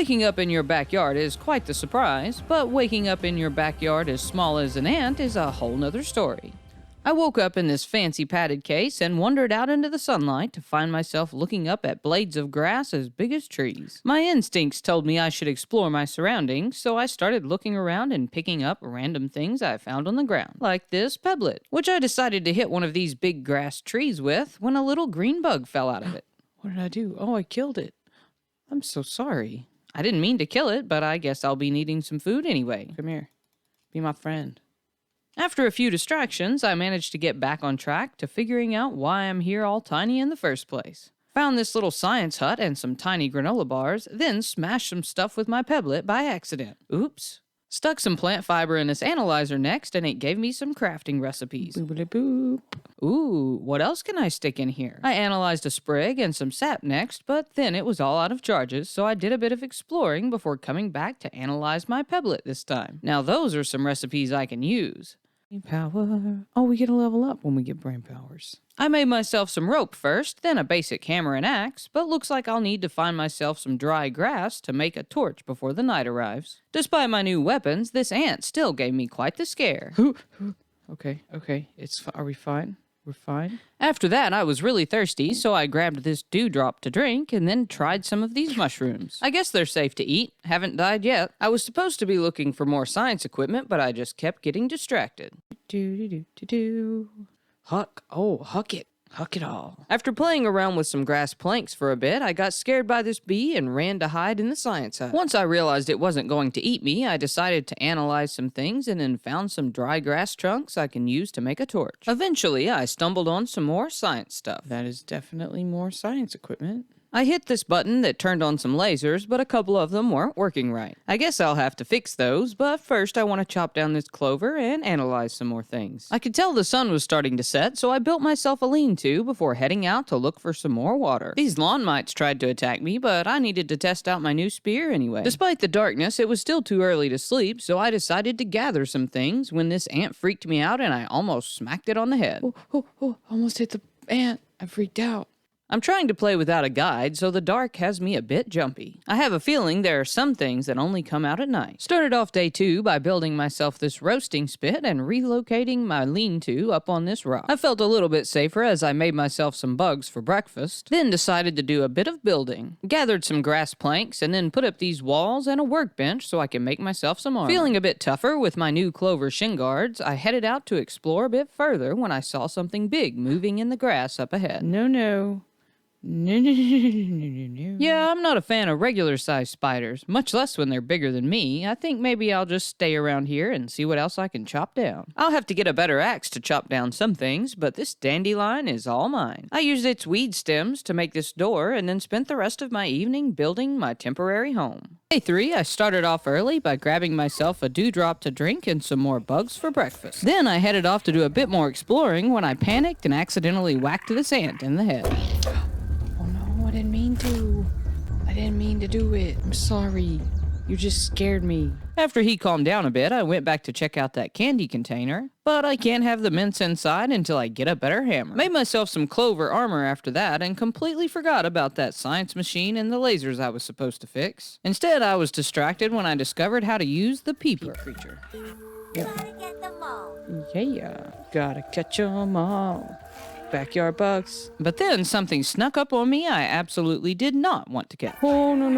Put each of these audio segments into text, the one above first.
Waking up in your backyard is quite the surprise, but waking up in your backyard as small as an ant is a whole nother story. I woke up in this fancy padded case and wandered out into the sunlight to find myself looking up at blades of grass as big as trees. My instincts told me I should explore my surroundings, so I started looking around and picking up random things I found on the ground, like this pebblet, which I decided to hit one of these big grass trees with when a little green bug fell out of it. What did I do? Oh, I killed it. I'm so sorry. I didn't mean to kill it, but I guess I'll be needing some food anyway. Come here. Be my friend. After a few distractions, I managed to get back on track to figuring out why I'm here all tiny in the first place. Found this little science hut and some tiny granola bars, then smashed some stuff with my pebblet by accident. Oops. Stuck some plant fiber in this analyzer next, and it gave me some crafting recipes. Boop-a-boop. Ooh, what else can I stick in here? I analyzed a sprig and some sap next, but then it was all out of charges, so I did a bit of exploring before coming back to analyze my pebblet this time. Now those are some recipes I can use. Brain power. Oh, we get a level up when we get brain powers. I made myself some rope first, then a basic hammer and axe, but looks like I'll need to find myself some dry grass to make a torch before the night arrives. Despite my new weapons, this ant still gave me quite the scare. Okay. Are we fine? We're fine? After that, I was really thirsty, so I grabbed this dewdrop to drink and then tried some of these mushrooms. I guess they're safe to eat. Haven't died yet. I was supposed to be looking for more science equipment, but I just kept getting distracted. Huck. Oh, huck it. Huck it all. After playing around with some grass planks for a bit, I got scared by this bee and ran to hide in the science hut. Once I realized it wasn't going to eat me, I decided to analyze some things and then found some dry grass trunks I can use to make a torch. Eventually, I stumbled on some more science stuff. That is definitely more science equipment. I hit this button that turned on some lasers, but a couple of them weren't working right. I guess I'll have to fix those, but first I want to chop down this clover and analyze some more things. I could tell the sun was starting to set, so I built myself a lean-to before heading out to look for some more water. These lawn mites tried to attack me, but I needed to test out my new spear anyway. Despite the darkness, it was still too early to sleep, so I decided to gather some things when this ant freaked me out and I almost smacked it on the head. Almost hit the ant. I freaked out. I'm trying to play without a guide, so the dark has me a bit jumpy. I have a feeling there are some things that only come out at night. Started off day 2 by building myself this roasting spit and relocating my lean-to up on this rock. I felt a little bit safer as I made myself some bugs for breakfast, then decided to do a bit of building. Gathered some grass planks and then put up these walls and a workbench so I can make myself some armor. Feeling a bit tougher with my new clover shin guards, I headed out to explore a bit further when I saw something big moving in the grass up ahead. No. Yeah, I'm not a fan of regular-sized spiders, much less when they're bigger than me. I think maybe I'll just stay around here and see what else I can chop down. I'll have to get a better axe to chop down some things, but this dandelion is all mine. I used its weed stems to make this door and then spent the rest of my evening building my temporary home. Day 3, I started off early by grabbing myself a dewdrop to drink and some more bugs for breakfast. Then I headed off to do a bit more exploring when I panicked and accidentally whacked this ant in the head. I didn't mean to do it. I'm sorry. You just scared me. After he calmed down a bit, I went back to check out that candy container, but I can't have the mints inside until I get a better hammer. Made myself some clover armor after that and completely forgot about that science machine and the lasers I was supposed to fix. Instead, I was distracted when I discovered how to use the peeper creature. Gotta get them all. Yeah, gotta catch 'em all. Backyard bugs. But then something snuck up on me I absolutely did not want to catch. Oh, no.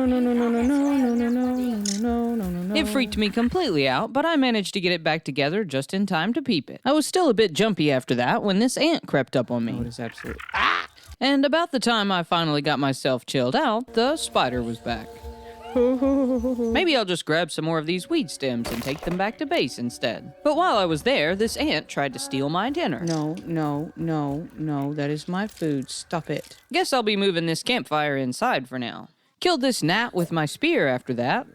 It freaked me completely out, but I managed to get it back together just in time to peep it. I was still a bit jumpy after that when this ant crept up on me. Oh, it is absolutely... And about the time I finally got myself chilled out, the spider was back. Maybe I'll just grab some more of these weed stems and take them back to base instead. But while I was there, this ant tried to steal my dinner. No, that is my food. Stop it. Guess I'll be moving this campfire inside for now. Killed this gnat with my spear after that.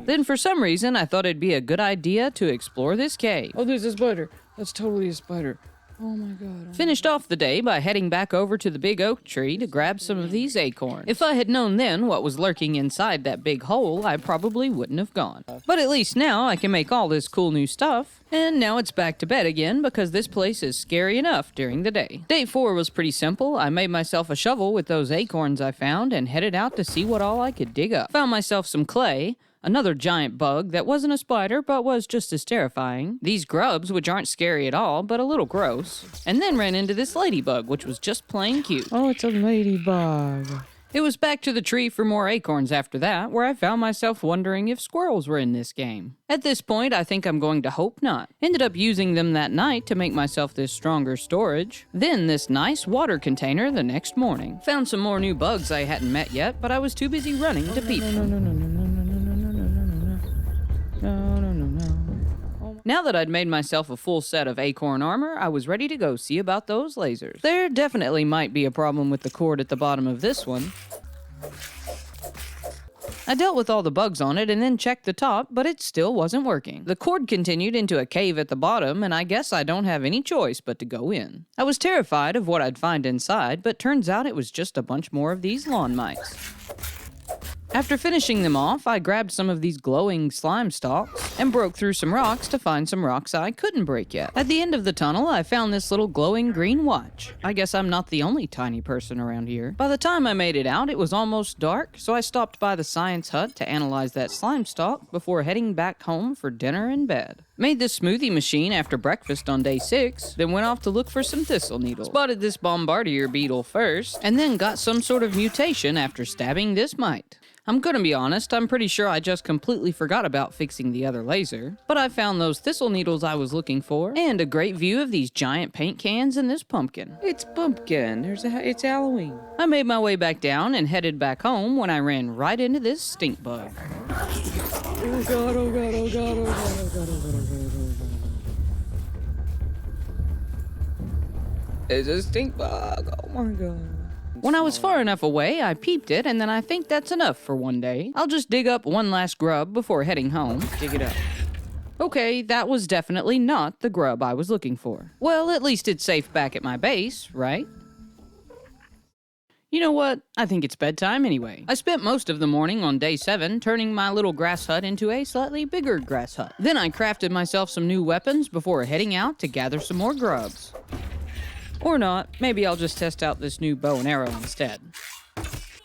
Then for some reason, I thought it'd be a good idea to explore this cave. Oh, there's a spider. That's totally a spider. Oh my god. Finished off the day by heading back over to the big oak tree to grab some of these acorns. If I had known then what was lurking inside that big hole, I probably wouldn't have gone. But at least now I can make all this cool new stuff. And now it's back to bed again because this place is scary enough during the day. Day 4 was pretty simple. I made myself a shovel with those acorns I found and headed out to see what all I could dig up. Found myself some clay, another giant bug that wasn't a spider but was just as terrifying, these grubs which aren't scary at all but a little gross, and then ran into this ladybug which was just plain cute. Oh, it's a ladybug. It was back to the tree for more acorns after that, where I found myself wondering if squirrels were in this game. At this point, I think I'm going to hope not. Ended up using them that night to make myself this stronger storage. Then this nice water container the next morning. Found some more new bugs I hadn't met yet, but I was too busy running to peep. Now that I'd made myself a full set of acorn armor, I was ready to go see about those lasers. There definitely might be a problem with the cord at the bottom of this one. I dealt with all the bugs on it and then checked the top, but it still wasn't working. The cord continued into a cave at the bottom, and I guess I don't have any choice but to go in. I was terrified of what I'd find inside, but turns out it was just a bunch more of these lawn mites. After finishing them off, I grabbed some of these glowing slime stalks and broke through some rocks to find some rocks I couldn't break yet. At the end of the tunnel, I found this little glowing green watch. I guess I'm not the only tiny person around here. By the time I made it out, it was almost dark, so I stopped by the science hut to analyze that slime stalk before heading back home for dinner and bed. Made this smoothie machine after breakfast on day 6, then went off to look for some thistle needles. Spotted this bombardier beetle first, and then got some sort of mutation after stabbing this mite. I'm gonna be honest, I'm pretty sure I just completely forgot about fixing the other laser, but I found those thistle needles I was looking for, and a great view of these giant paint cans and this pumpkin. It's pumpkin, it's Halloween. I made my way back down and headed back home when I ran right into this stink bug. Oh god, oh god, oh god, oh god, oh god, oh god, oh god, oh god. It's a stink bug, oh my god. When I was far enough away, I peeped it, and then I think that's enough for one day. I'll just dig up one last grub before heading home. Dig it up. Okay, that was definitely not the grub I was looking for. Well, at least it's safe back at my base, right? You know what? I think it's bedtime anyway. I spent most of the morning on day 7 turning my little grass hut into a slightly bigger grass hut. Then I crafted myself some new weapons before heading out to gather some more grubs. Or not, maybe I'll just test out this new bow and arrow instead.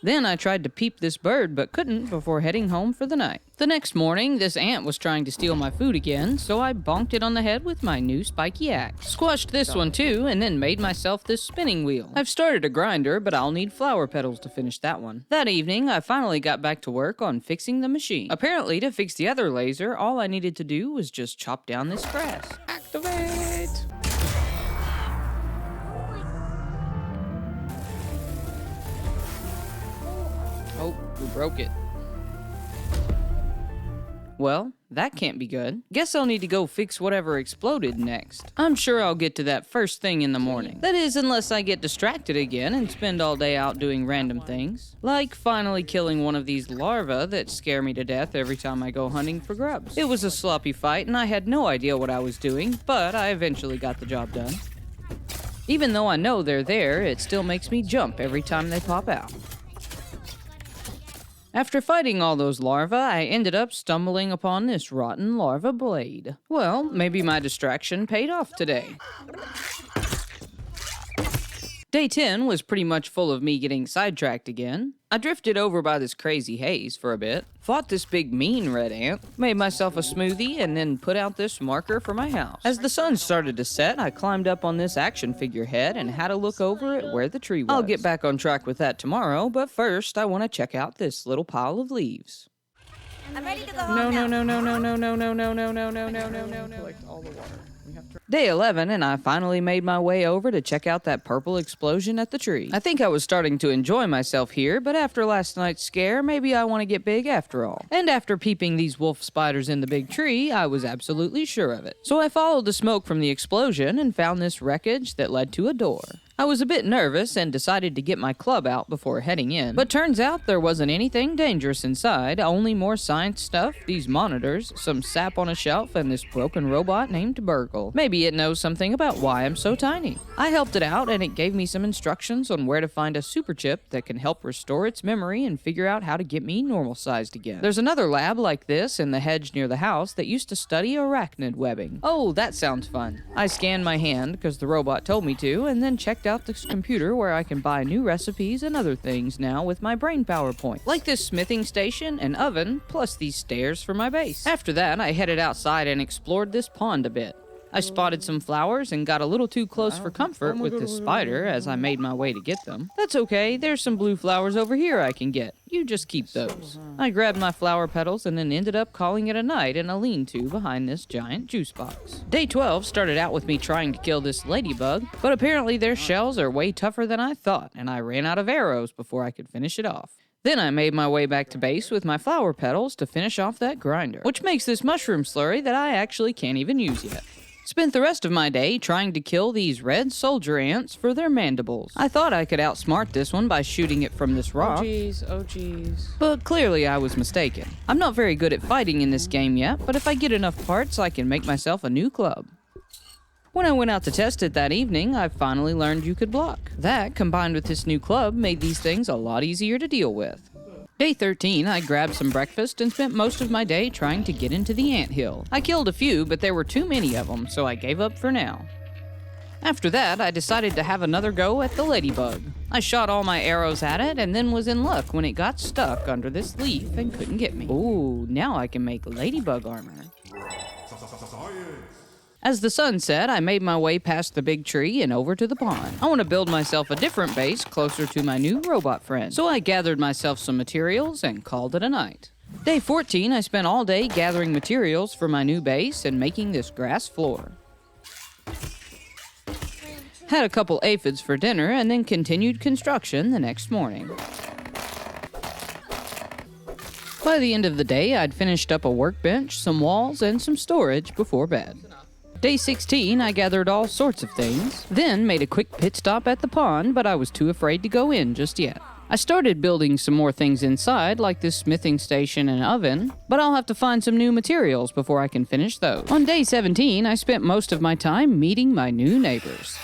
Then I tried to peep this bird but couldn't before heading home for the night. The next morning, this ant was trying to steal my food again, so I bonked it on the head with my new spiky axe. Squashed this one too, and then made myself this spinning wheel. I've started a grinder, but I'll need flower petals to finish that one. That evening, I finally got back to work on fixing the machine. Apparently, to fix the other laser, all I needed to do was just chop down this grass. Activate! Oh, we broke it. Well, that can't be good. Guess I'll need to go fix whatever exploded next. I'm sure I'll get to that first thing in the morning. That is, unless I get distracted again and spend all day out doing random things. Like finally killing one of these larvae that scare me to death every time I go hunting for grubs. It was a sloppy fight and I had no idea what I was doing, but I eventually got the job done. Even though I know they're there, it still makes me jump every time they pop out. After fighting all those larvae, I ended up stumbling upon this rotten larva blade. Well, maybe my distraction paid off today. Day 10 was pretty much full of me getting sidetracked again. I drifted over by this crazy Haze for a bit, fought this big mean red ant, made myself a smoothie, and then put out this marker for my house. As the sun started to set, I climbed up on this action figure head and had a look over at where the tree was. I'll get back on track with that tomorrow, but first I want to check out this little pile of leaves. I'm ready to go home now. No. Collect all the water. Day 11, and I finally made my way over to check out that purple explosion at the tree. I think I was starting to enjoy myself here, but after last night's scare, maybe I want to get big after all. And after peeping these wolf spiders in the big tree, I was absolutely sure of it. So I followed the smoke from the explosion and found this wreckage that led to a door. I was a bit nervous and decided to get my club out before heading in, but turns out there wasn't anything dangerous inside, only more science stuff, these monitors, some sap on a shelf, and this broken robot named Burgle. Maybe it knows something about why I'm so tiny. I helped it out and it gave me some instructions on where to find a super chip that can help restore its memory and figure out how to get me normal sized again. There's another lab like this in the hedge near the house that used to study arachnid webbing. Oh, that sounds fun. I scanned my hand because the robot told me to, and then checked out this computer where I can buy new recipes and other things now with my brain power points, like this smithing station and oven, plus these stairs for my base. After that, I headed outside and explored this pond a bit. I spotted some flowers and got a little too close for comfort with this spider as I made my way to get them. That's okay, there's some blue flowers over here I can get. You just keep those. I grabbed my flower petals and then ended up calling it a night in a lean-to behind this giant juice box. Day 12 started out with me trying to kill this ladybug, but apparently their shells are way tougher than I thought, and I ran out of arrows before I could finish it off. Then I made my way back to base with my flower petals to finish off that grinder, which makes this mushroom slurry that I actually can't even use yet. Spent the rest of my day trying to kill these red soldier ants for their mandibles. I thought I could outsmart this one by shooting it from this rock. Oh geez. But clearly I was mistaken. I'm not very good at fighting in this game yet, but if I get enough parts, I can make myself a new club. When I went out to test it that evening, I finally learned you could block. That, combined with this new club, made these things a lot easier to deal with. Day 13, I grabbed some breakfast and spent most of my day trying to get into the anthill. I killed a few, but there were too many of them, so I gave up for now. After that, I decided to have another go at the ladybug. I shot all my arrows at it and then was in luck when it got stuck under this leaf and couldn't get me. Ooh, now I can make ladybug armor. As the sun set, I made my way past the big tree and over to the pond. I want to build myself a different base closer to my new robot friend. So I gathered myself some materials and called it a night. Day 14, I spent all day gathering materials for my new base and making this grass floor. Had a couple aphids for dinner and then continued construction the next morning. By the end of the day, I'd finished up a workbench, some walls, and some storage before bed. Day 16, I gathered all sorts of things, then made a quick pit stop at the pond, but I was too afraid to go in just yet. I started building some more things inside, like this smithing station and oven, but I'll have to find some new materials before I can finish those. On day 17, I spent most of my time meeting my new neighbors.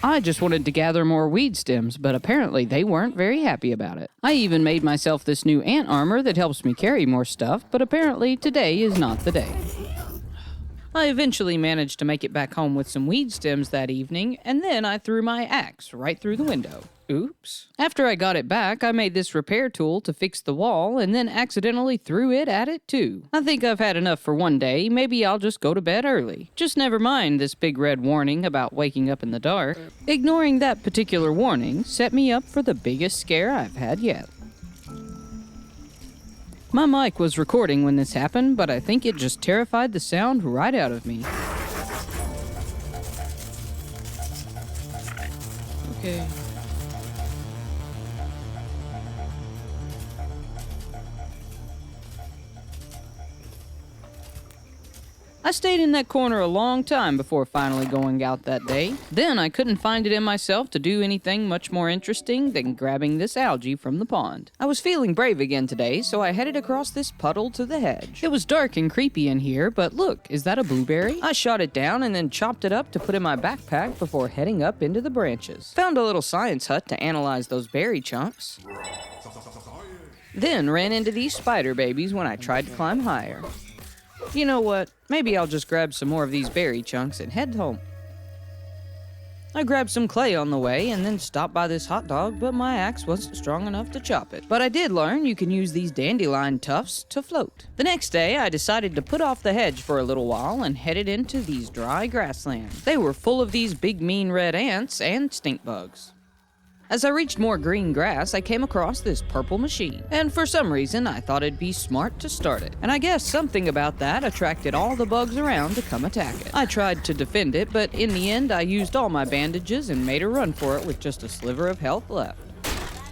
I just wanted to gather more weed stems, but apparently they weren't very happy about it. I even made myself this new ant armor that helps me carry more stuff, but apparently today is not the day. I eventually managed to make it back home with some weed stems that evening, and then I threw my axe right through the window. Oops. After I got it back, I made this repair tool to fix the wall, and then accidentally threw it at it too. I think I've had enough for one day. Maybe I'll just go to bed early. Just never mind this big red warning about waking up in the dark. Ignoring that particular warning set me up for the biggest scare I've had yet. My mic was recording when this happened, but I think it just terrified the sound right out of me. Okay. I stayed in that corner a long time before finally going out that day. Then I couldn't find it in myself to do anything much more interesting than grabbing this algae from the pond. I was feeling brave again today, so I headed across this puddle to the hedge. It was dark and creepy in here, but look, is that a blueberry? I shot it down and then chopped it up to put in my backpack before heading up into the branches. Found a little science hut to analyze those berry chunks. Then ran into these spider babies when I tried to climb higher. You know what? Maybe I'll just grab some more of these berry chunks and head home. I grabbed some clay on the way and then stopped by this hot dog, but my axe wasn't strong enough to chop it. But I did learn you can use these dandelion tufts to float. The next day, I decided to put off the hedge for a little while and headed into these dry grasslands. They were full of these big mean red ants and stink bugs. As I reached more green grass, I came across this purple machine, and for some reason I thought it'd be smart to start it. And I guess something about that attracted all the bugs around to come attack it. I tried to defend it, but in the end I used all my bandages and made a run for it with just a sliver of health left.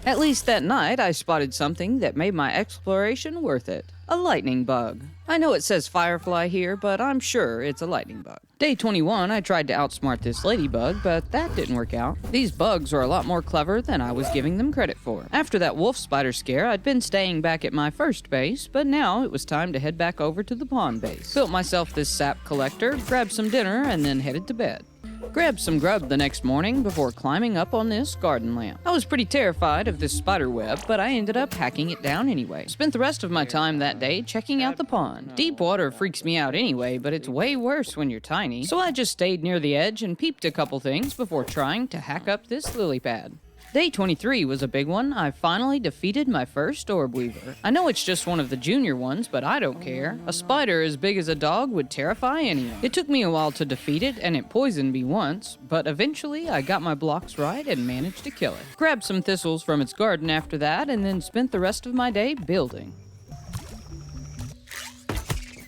At least that night, I spotted something that made my exploration worth it. A lightning bug. I know it says firefly here, but I'm sure it's a lightning bug. Day 21, I tried to outsmart this ladybug, but that didn't work out. These bugs are a lot more clever than I was giving them credit for. After that wolf spider scare, I'd been staying back at my first base, but now it was time to head back over to the pond base. Built myself this sap collector, grabbed some dinner, and then headed to bed. Grabbed some grub the next morning before climbing up on this garden lamp. I was pretty terrified of this spider web, but I ended up hacking it down anyway. Spent the rest of my time that day checking out the pond. Deep water freaks me out anyway, but it's way worse when you're tiny, so I just stayed near the edge and peeped a couple things before trying to hack up this lily pad. Day 23 was a big one. I finally defeated my first orb weaver. I know it's just one of the junior ones, but I don't care. A spider as big as a dog would terrify anyone. It took me a while to defeat it, and it poisoned me once, but eventually I got my blocks right and managed to kill it. Grabbed some thistles from its garden after that, and then spent the rest of my day building.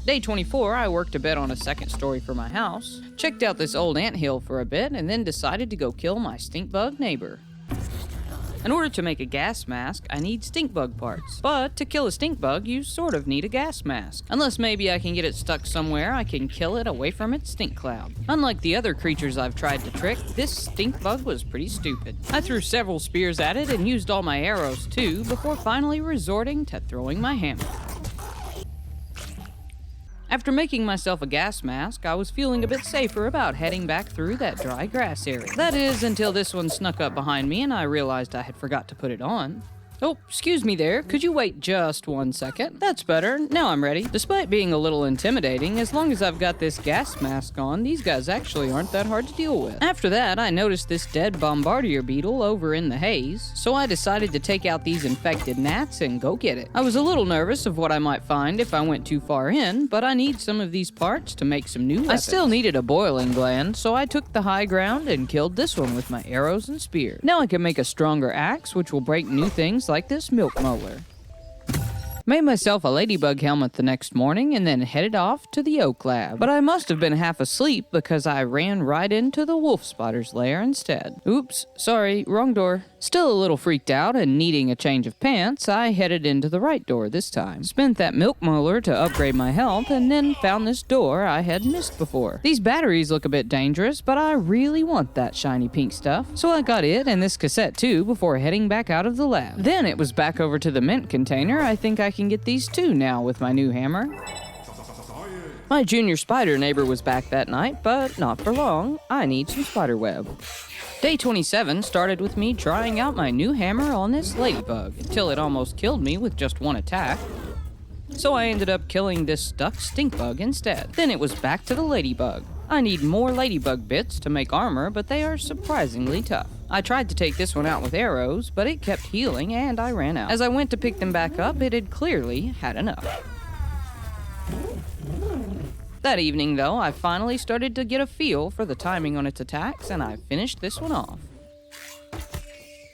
Day 24, I worked a bit on a second story for my house, checked out this old anthill for a bit, and then decided to go kill my stink bug neighbor. In order to make a gas mask, I need stink bug parts. But to kill a stink bug, you sort of need a gas mask. Unless maybe I can get it stuck somewhere, I can kill it away from its stink cloud. Unlike the other creatures I've tried to trick, this stink bug was pretty stupid. I threw several spears at it and used all my arrows too, before finally resorting to throwing my hammer. After making myself a gas mask, I was feeling a bit safer about heading back through that dry grass area. That is, until this one snuck up behind me and I realized I had forgot to put it on. Oh, excuse me there. Could you wait just 1 second? That's better. Now I'm ready. Despite being a little intimidating, as long as I've got this gas mask on, these guys actually aren't that hard to deal with. After that, I noticed this dead bombardier beetle over in the haze, so I decided to take out these infected gnats and go get it. I was a little nervous of what I might find if I went too far in, but I need some of these parts to make some new weapons. I still needed a boiling gland, so I took the high ground and killed this one with my arrows and spear. Now I can make a stronger axe, which will break new things like this milk molar. Made myself a ladybug helmet the next morning and then headed off to the oak lab. But I must have been half asleep because I ran right into the wolf spider's lair instead. Oops, sorry, wrong door. Still a little freaked out and needing a change of pants, I headed into the right door this time. Spent that milk molar to upgrade my health and then found this door I had missed before. These batteries look a bit dangerous, but I really want that shiny pink stuff. So I got it and this cassette too before heading back out of the lab. Then it was back over to the mint container. I think I can get these too now with my new hammer. My junior spider neighbor was back that night, but not for long. I need some spider web. Day 27 started with me trying out my new hammer on this ladybug until it almost killed me with just one attack. So I ended up killing this stuck stink bug instead. Then it was back to the ladybug. I need more ladybug bits to make armor, but they are surprisingly tough. I tried to take this one out with arrows, but it kept healing and I ran out. As I went to pick them back up, it had clearly had enough. That evening, though, I finally started to get a feel for the timing on its attacks, and I finished this one off.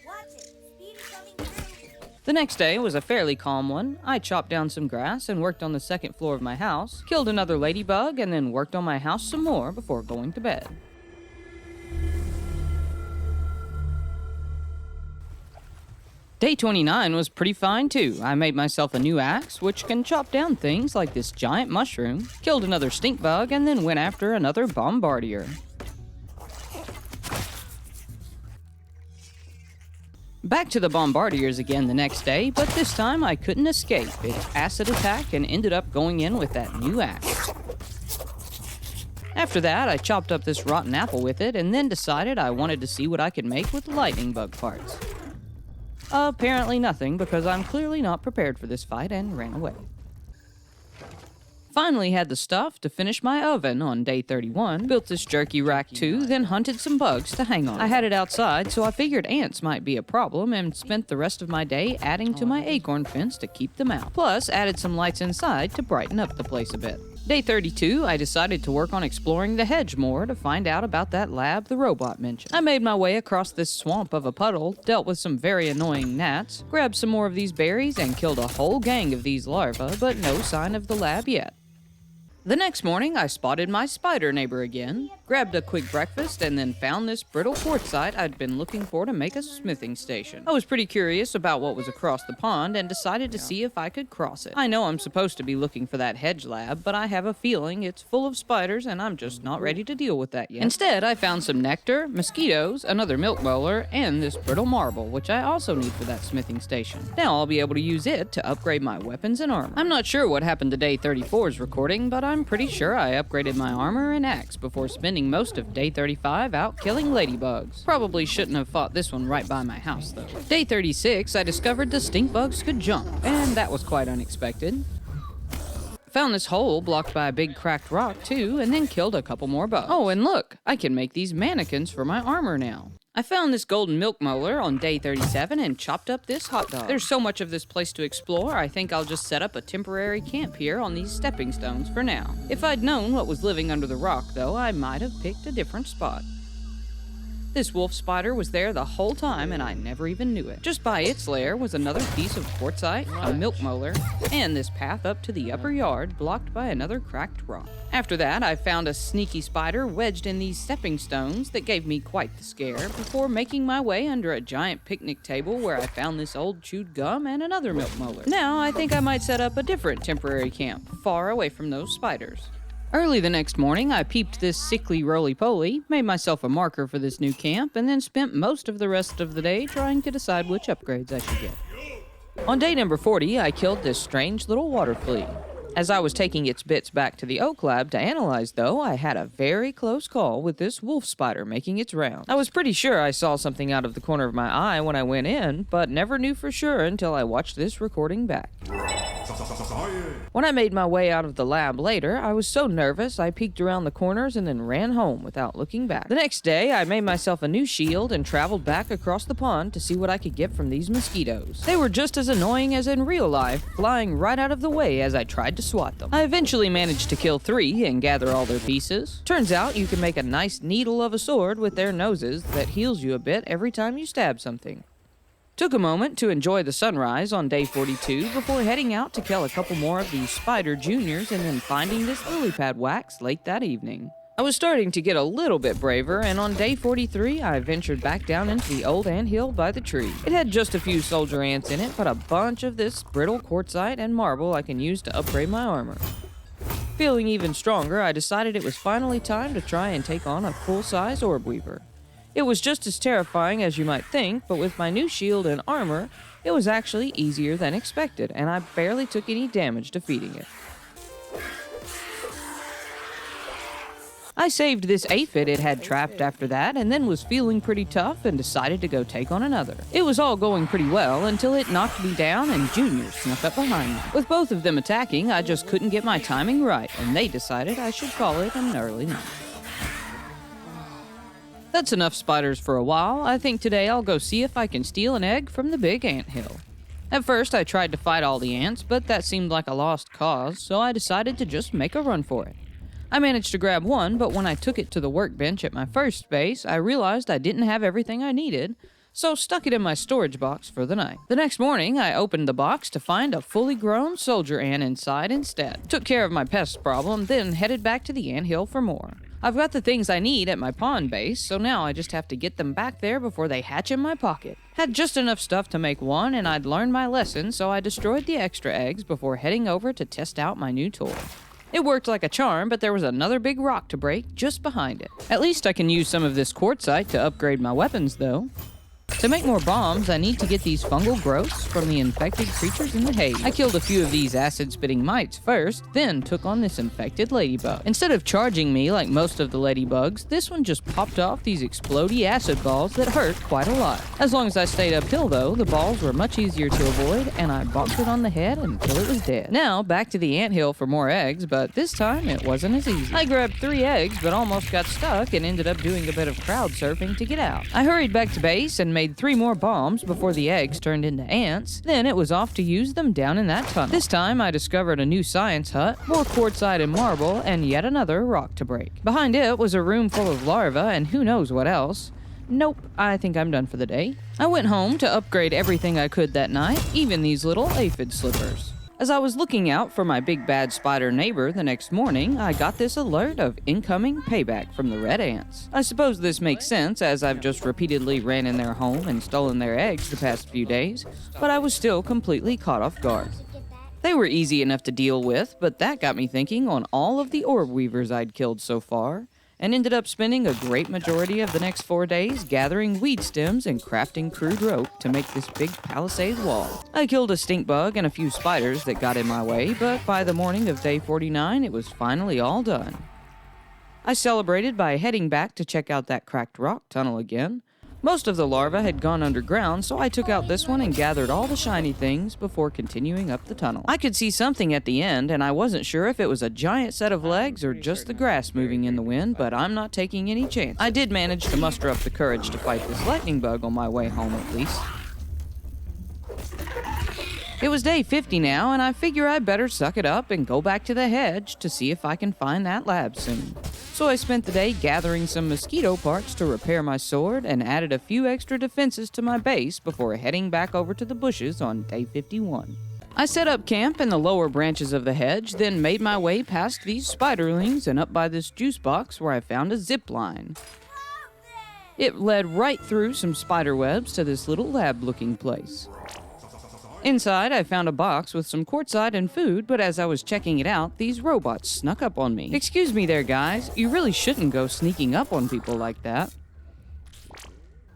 Watch it. Speed is coming through. The next day was a fairly calm one. I chopped down some grass and worked on the second floor of my house, killed another ladybug, and then worked on my house some more before going to bed. Day 29 was pretty fine too. I made myself a new axe, which can chop down things like this giant mushroom, killed another stink bug, and then went after another bombardier. Back to the bombardiers again the next day, but this time I couldn't escape its acid attack and ended up going in with that new axe. After that, I chopped up this rotten apple with it and then decided I wanted to see what I could make with lightning bug parts. Apparently nothing, because I'm clearly not prepared for this fight and ran away. Finally had the stuff to finish my oven on day 31, built this jerky rack too, then hunted some bugs to hang on. I had it outside, so I figured ants might be a problem and spent the rest of my day adding to my acorn fence to keep them out. Plus, added some lights inside to brighten up the place a bit. Day 32, I decided to work on exploring the Hedge more to find out about that lab the robot mentioned. I made my way across this swamp of a puddle, dealt with some very annoying gnats, grabbed some more of these berries, and killed a whole gang of these larvae, but no sign of the lab yet. The next morning, I spotted my spider neighbor again, grabbed a quick breakfast, and then found this brittle quartzite I'd been looking for to make a smithing station. I was pretty curious about what was across the pond and decided to see if I could cross it. I know I'm supposed to be looking for that Hedge lab, but I have a feeling it's full of spiders and I'm just not ready to deal with that yet. Instead, I found some nectar, mosquitoes, another milk molar, and this brittle marble, which I also need for that smithing station. Now I'll be able to use it to upgrade my weapons and armor. I'm not sure what happened to day 34's recording, but I'm pretty sure I upgraded my armor and axe before spending most of day 35 out killing ladybugs. Probably shouldn't have fought this one right by my house though. Day 36, I discovered the stink bugs could jump, and that was quite unexpected. Found this hole blocked by a big cracked rock too, and then killed a couple more bugs. Oh, and look, I can make these mannequins for my armor now. I found this golden milk molar on day 37 and chopped up this hot dog. There's so much of this place to explore, I think I'll just set up a temporary camp here on these stepping stones for now. If I'd known what was living under the rock, though, I might have picked a different spot. This wolf spider was there the whole time and I never even knew it. Just by its lair was another piece of quartzite, a milk molar, and this path up to the upper yard blocked by another cracked rock. After that, I found a sneaky spider wedged in these stepping stones that gave me quite the scare before making my way under a giant picnic table where I found this old chewed gum and another milk molar. Now I think I might set up a different temporary camp, far away from those spiders. Early the next morning, I peeped this sickly roly-poly, made myself a marker for this new camp, and then spent most of the rest of the day trying to decide which upgrades I should get. On day number 40, I killed this strange little water flea. As I was taking its bits back to the oak lab to analyze, though, I had a very close call with this wolf spider making its rounds. I was pretty sure I saw something out of the corner of my eye when I went in, but never knew for sure until I watched this recording back. When I made my way out of the lab later, I was so nervous I peeked around the corners and then ran home without looking back. The next day, I made myself a new shield and traveled back across the pond to see what I could get from these mosquitoes. They were just as annoying as in real life, flying right out of the way as I tried to swat them. I eventually managed to kill 3 and gather all their pieces. Turns out you can make a nice needle of a sword with their noses that heals you a bit every time you stab something. Took a moment to enjoy the sunrise on day 42 before heading out to kill a couple more of these spider juniors and then finding this lily pad wax late that evening. I was starting to get a little bit braver, and on day 43 I ventured back down into the old anthill by the tree. It had just a few soldier ants in it, but a bunch of this brittle quartzite and marble I can use to upgrade my armor. Feeling even stronger, I decided it was finally time to try and take on a full-size orb weaver. It was just as terrifying as you might think, but with my new shield and armor, it was actually easier than expected, and I barely took any damage defeating it. I saved this aphid it had trapped after that, and then was feeling pretty tough and decided to go take on another. It was all going pretty well until it knocked me down and Junior snuck up behind me. With both of them attacking, I just couldn't get my timing right, and they decided I should call it an early night. That's enough spiders for a while. I think today I'll go see if I can steal an egg from the big anthill. At first I tried to fight all the ants, but that seemed like a lost cause, so I decided to just make a run for it. I managed to grab one, but when I took it to the workbench at my first base, I realized I didn't have everything I needed, so stuck it in my storage box for the night. The next morning, I opened the box to find a fully grown soldier ant inside instead. Took care of my pest problem, then headed back to the anthill for more. I've got the things I need at my pond base, so now I just have to get them back there before they hatch in my pocket. Had just enough stuff to make one, and I'd learned my lesson, so I destroyed the extra eggs before heading over to test out my new toy. It worked like a charm, but there was another big rock to break just behind it. At least I can use some of this quartzite to upgrade my weapons, though. To make more bombs, I need to get these fungal growths from the infected creatures in the haze. I killed a few of these acid-spitting mites first, then took on this infected ladybug. Instead of charging me like most of the ladybugs, this one just popped off these explodey acid balls that hurt quite a lot. As long as I stayed uphill though, the balls were much easier to avoid, and I bonked it on the head until it was dead. Now, back to the anthill for more eggs, but this time it wasn't as easy. I grabbed 3 eggs, but almost got stuck and ended up doing a bit of crowd surfing to get out. I hurried back to base and made 3 more bombs before the eggs turned into ants. Then it was off to use them down in that tunnel. This time I discovered a new science hut, more quartzite and marble, and yet another rock to break. Behind it was a room full of larvae and who knows what else. Nope, I think I'm done for the day. I went home to upgrade everything I could that night, even these little aphid slippers. As I was looking out for my big bad spider neighbor the next morning, I got this alert of incoming payback from the red ants. I suppose this makes sense as I've just repeatedly ran in their home and stolen their eggs the past few days, but I was still completely caught off guard. They were easy enough to deal with, but that got me thinking on all of the orb weavers I'd killed so far, and ended up spending a great majority of the next 4 days gathering weed stems and crafting crude rope to make this big palisade wall. I killed a stink bug and a few spiders that got in my way, but by the morning of day 49, it was finally all done. I celebrated by heading back to check out that cracked rock tunnel again. Most of the larvae had gone underground, so I took out this one and gathered all the shiny things before continuing up the tunnel. I could see something at the end, and I wasn't sure if it was a giant set of legs or just the grass moving in the wind, but I'm not taking any chance. I did manage to muster up the courage to fight this lightning bug on my way home at least. It was day 50 now, and I figure I better suck it up and go back to the hedge to see if I can find that lab soon. So I spent the day gathering some mosquito parts to repair my sword and added a few extra defenses to my base before heading back over to the bushes on day 51. I set up camp in the lower branches of the hedge, then made my way past these spiderlings and up by this juice box where I found a zip line. It led right through some spider webs to this little lab-looking place. Inside, I found a box with some quartzite and food, but as I was checking it out, these robots snuck up on me. Excuse me there, guys. You really shouldn't go sneaking up on people like that.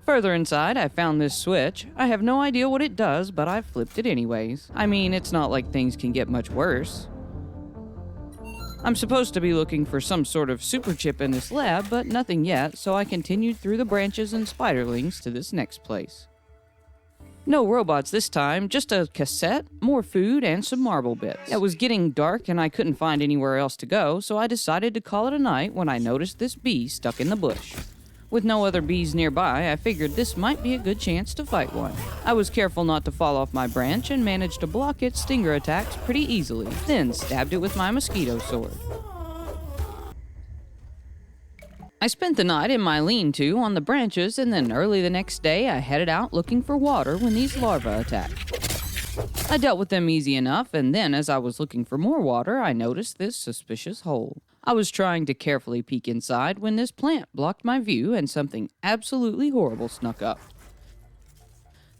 Further inside, I found this switch. I have no idea what it does, but I flipped it anyways. I mean, it's not like things can get much worse. I'm supposed to be looking for some sort of super chip in this lab, but nothing yet, so I continued through the branches and spiderlings to this next place. No robots this time, just a cassette, more food, and some marble bits. It was getting dark and I couldn't find anywhere else to go, so I decided to call it a night when I noticed this bee stuck in the bush. With no other bees nearby, I figured this might be a good chance to fight one. I was careful not to fall off my branch and managed to block its stinger attacks pretty easily, then stabbed it with my mosquito sword. I spent the night in my lean-to on the branches, and then early the next day I headed out looking for water when these larvae attacked. I dealt with them easy enough, and then as I was looking for more water, I noticed this suspicious hole. I was trying to carefully peek inside when this plant blocked my view and something absolutely horrible snuck up.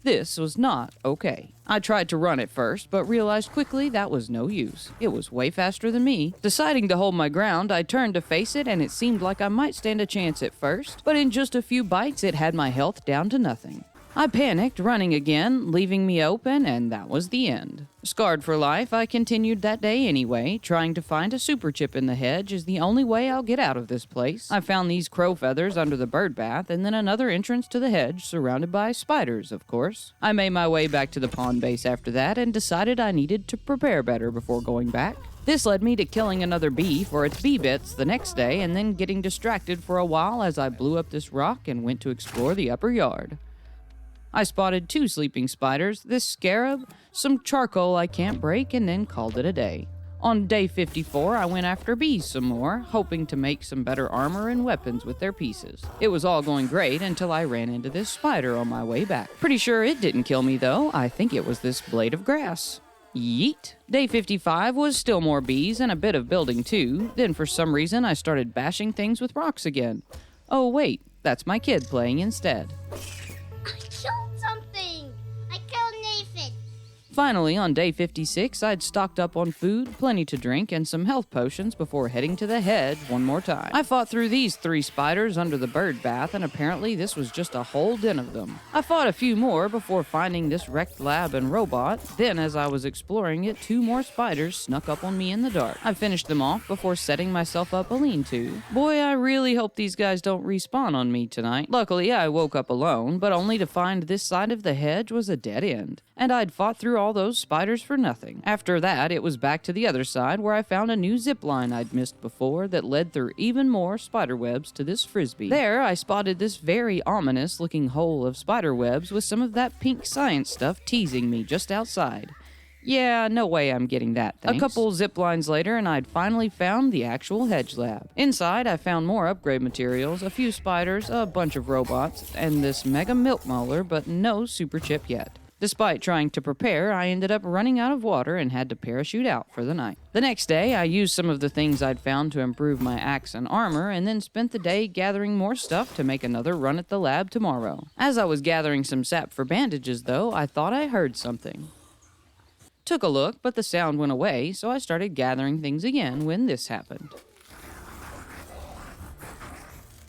This was not okay. I tried to run at first, but realized quickly that was no use. It was way faster than me. Deciding to hold my ground, I turned to face it, and it seemed like I might stand a chance at first, but in just a few bites, it had my health down to nothing. I panicked, running again, leaving me open, and that was the end. Scarred for life, I continued that day anyway, trying to find a super chip in the hedge is the only way I'll get out of this place. I found these crow feathers under the bird bath, and then another entrance to the hedge, surrounded by spiders, of course. I made my way back to the pond base after that, and decided I needed to prepare better before going back. This led me to killing another bee for its bee bits the next day, and then getting distracted for a while as I blew up this rock and went to explore the upper yard. I spotted 2 sleeping spiders, this scarab, some charcoal I can't break, and then called it a day. On day 54, I went after bees some more, hoping to make some better armor and weapons with their pieces. It was all going great until I ran into this spider on my way back. Pretty sure it didn't kill me though, I think it was this blade of grass. Yeet. Day 55 was still more bees and a bit of building too, then for some reason I started bashing things with rocks again. Oh wait, that's my kid playing instead. I killed something! I killed Nathan! Finally, on day 56, I'd stocked up on food, plenty to drink, and some health potions before heading to the hedge one more time. I fought through these 3 spiders under the bird bath, and apparently this was just a whole den of them. I fought a few more before finding this wrecked lab and robot. Then, as I was exploring it, 2 more spiders snuck up on me in the dark. I finished them off before setting myself up a lean-to. Boy, I really hope these guys don't respawn on me tonight. Luckily, I woke up alone, but only to find this side of the hedge was a dead end, and I'd fought through all those spiders for nothing. After that, it was back to the other side where I found a new zip line I'd missed before that led through even more spider webs to this frisbee. There, I spotted this very ominous looking hole of spider webs with some of that pink science stuff teasing me just outside. Yeah, no way I'm getting that, thanks. A couple zip lines later, and I'd finally found the actual hedge lab. Inside, I found more upgrade materials, a few spiders, a bunch of robots, and this mega milk molar, but no super chip yet. Despite trying to prepare, I ended up running out of water and had to parachute out for the night. The next day, I used some of the things I'd found to improve my axe and armor, and then spent the day gathering more stuff to make another run at the lab tomorrow. As I was gathering some sap for bandages, though, I thought I heard something. Took a look, but the sound went away, so I started gathering things again when this happened.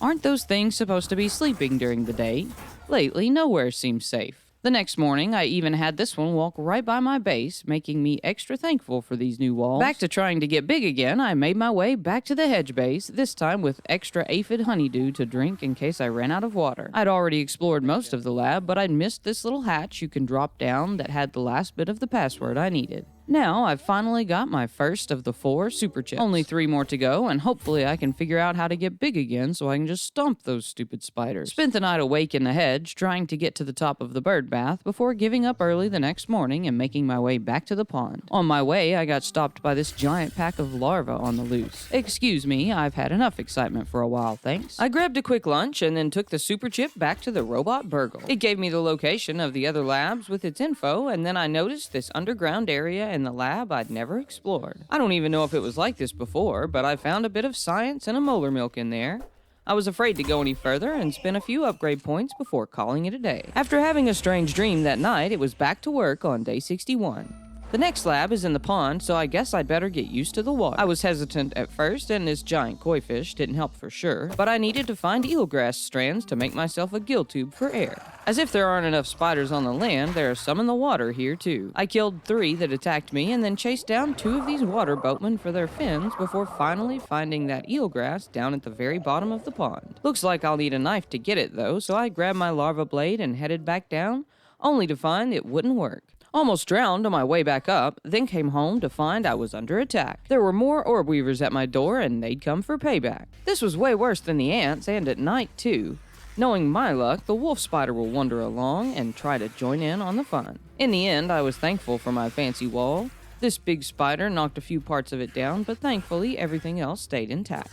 Aren't those things supposed to be sleeping during the day? Lately, nowhere seems safe. The next morning, I even had this one walk right by my base, making me extra thankful for these new walls. Back to trying to get big again, I made my way back to the Hedge base, this time with extra aphid honeydew to drink in case I ran out of water. I'd already explored most of the lab, but I'd missed this little hatch you can drop down that had the last bit of the password I needed. Now, I've finally got my first of the 4 super chips. Only 3 more to go, and hopefully I can figure out how to get big again so I can just stomp those stupid spiders. Spent the night awake in the hedge, trying to get to the top of the bird bath before giving up early the next morning and making my way back to the pond. On my way, I got stopped by this giant pack of larvae on the loose. Excuse me, I've had enough excitement for a while, thanks. I grabbed a quick lunch and then took the super chip back to the robot Burgle. It gave me the location of the other labs with its info, and then I noticed this underground area in the lab I'd never explored. I don't even know if it was like this before, but I found a bit of science and a molar milk in there. I was afraid to go any further and spent a few upgrade points before calling it a day. After having a strange dream that night, it was back to work on day 61. The next lab is in the pond, so I guess I'd better get used to the water. I was hesitant at first, and this giant koi fish didn't help for sure, but I needed to find eelgrass strands to make myself a gill tube for air. As if there aren't enough spiders on the land, there are some in the water here too. I killed 3 that attacked me and then chased down 2 of these water boatmen for their fins before finally finding that eelgrass down at the very bottom of the pond. Looks like I'll need a knife to get it though, so I grabbed my larva blade and headed back down, only to find it wouldn't work. Almost drowned on my way back up, then came home to find I was under attack. There were more orb weavers at my door, and they'd come for payback. This was way worse than the ants, and at night, too. Knowing my luck, the wolf spider will wander along and try to join in on the fun. In the end, I was thankful for my fancy wall. This big spider knocked a few parts of it down, but thankfully everything else stayed intact.